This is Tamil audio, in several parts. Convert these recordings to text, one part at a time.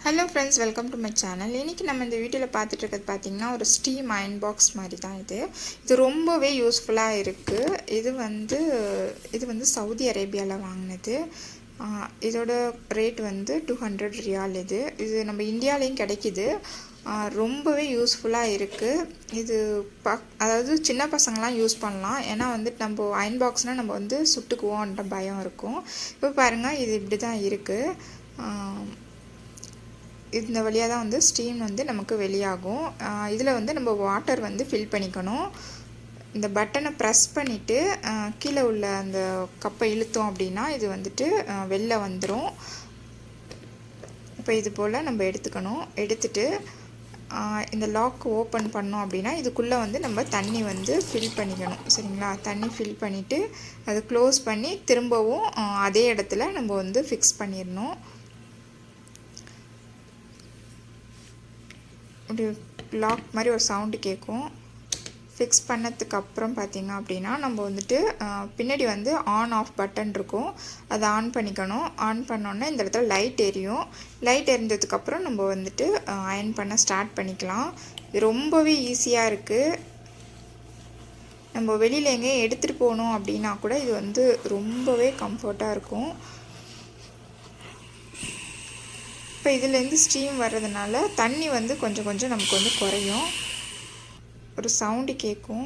Hello friends, welcome to my channel. இன்றைக்கி நம்ம இந்த வீடியோவில் பார்த்துட்டு இருக்கிறது பார்த்திங்கன்னா ஒரு ஸ்டீம் அயன் பாக்ஸ் மாதிரி தான். இது ரொம்பவே யூஸ்ஃபுல்லாக இருக்குது. இது வந்து சவுதி அரேபியாவில் வாங்கினது. இதோட ரேட் வந்து 200 ரியால். இது நம்ம இந்தியாவிலையும் கிடைக்கிது. ரொம்பவே யூஸ்ஃபுல்லாக இருக்குது. இது அதாவது சின்ன பசங்களாம் யூஸ் பண்ணலாம். ஏன்னா வந்துட்டு நம்ம அயன் பாக்ஸ்னால் நம்ம வந்து சுட்டுக்குவோன்ற பயம் இருக்கும். இப்போ பாருங்கள், இது இப்படி தான் இருக்குது. இந்த வழியாக தான் வந்து ஸ்டீம் வந்து நமக்கு வெளியாகும். இதில் வந்து நம்ம வாட்டர் வந்து ஃபில் பண்ணிக்கணும். இந்த பட்டனை ப்ரெஸ் பண்ணிவிட்டு கீழே உள்ள அந்த கப்பை இழுத்தோம் அப்படின்னா இது வந்துட்டு வெளில வந்துடும். இப்போ இது போல் நம்ம எடுத்துட்டு இந்த லாக் ஓப்பன் பண்ணோம் அப்படின்னா இதுக்குள்ளே வந்து நம்ம தண்ணி வந்து ஃபில் பண்ணிக்கணும். சரிங்களா? தண்ணி ஃபில் பண்ணிவிட்டு அதை க்ளோஸ் பண்ணி திரும்பவும் அதே இடத்துல நம்ம வந்து ஃபிக்ஸ் பண்ணிடணும். இப்படி லாக் மாதிரி ஒரு சவுண்டு கேட்கும். ஃபிக்ஸ் பண்ணதுக்கப்புறம் பார்த்திங்க அப்படின்னா நம்ம வந்துட்டு பின்னாடி வந்து ஆன் ஆஃப் பட்டன் இருக்கும். அதை ஆன் பண்ணிக்கணும். ஆன் பண்ணோன்னே இந்த இடத்துல லைட் எரியும். லைட் எரிஞ்சதுக்கப்புறம் நம்ம வந்துட்டு அயன் பண்ண ஸ்டார்ட் பண்ணிக்கலாம். இது ரொம்பவே ஈஸியாக இருக்குது. நம்ம வெளியில் எங்கேயும் எடுத்துகிட்டு போகணும் அப்படின்னா கூட இது வந்து ரொம்பவே கம்ஃபர்ட்டாக இருக்கும். இப்போ இதிலேருந்து ஸ்டீம் வர்றதுனால தண்ணி வந்து கொஞ்சம் கொஞ்சம் நமக்கு வந்து குறையும். ஒரு சவுண்டு கேட்கும்.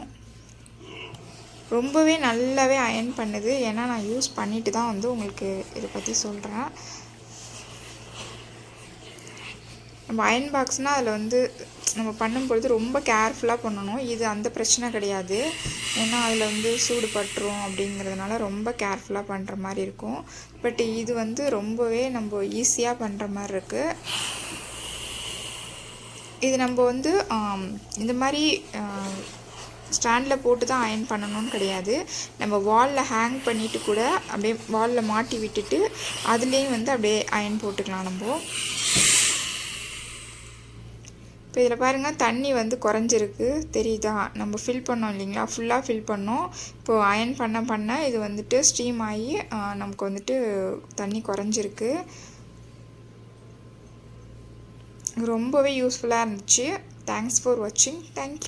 ரொம்பவே நல்லாவே அயன் பண்ணுது. ஏன்னா நான் யூஸ் பண்ணிட்டு தான் வந்து உங்களுக்கு இதை பற்றி சொல்கிறேன். நம்ம அயன் பாக்ஸ்னால் அதில் வந்து நம்ம பண்ணும்பொழுது ரொம்ப கேர்ஃபுல்லாக பண்ணணும். இது அந்த பிரச்சனை கிடையாது. ஏன்னா அதில் வந்து சூடு பட்டுரும் அப்படிங்கிறதுனால ரொம்ப கேர்ஃபுல்லாக பண்ணுற மாதிரி இருக்கும். பட் இது வந்து ரொம்பவே நம்ம ஈஸியாக பண்ணுற மாதிரி இருக்குது. இது நம்ம வந்து இந்த மாதிரி ஸ்டாண்டில் போட்டு தான் அயன் பண்ணணும்னு கிடையாது. நம்ம வாலில் ஹேங் பண்ணிவிட்டு கூட அப்படியே வாலில் மாட்டி விட்டுட்டு அதுலேயும் வந்து அப்படியே அயன் போட்டுக்கலாம் நம்ம. இப்போ இதில் பாருங்கள், தண்ணி வந்து குறைஞ்சிருக்கு. தெரியுதா? நம்ம ஃபில் பண்ணோம் இல்லைங்களா? ஃபுல்லாக ஃபில் பண்ணோம். இப்போது அயன் பண்ண இது வந்துட்டு ஸ்டீம் ஆகி நமக்கு வந்துட்டு தண்ணி குறைஞ்சிருக்கு. ரொம்பவே யூஸ்ஃபுல்லாக இருந்துச்சு. தேங்க்ஸ் ஃபார் வாட்சிங். தேங்க்யூ.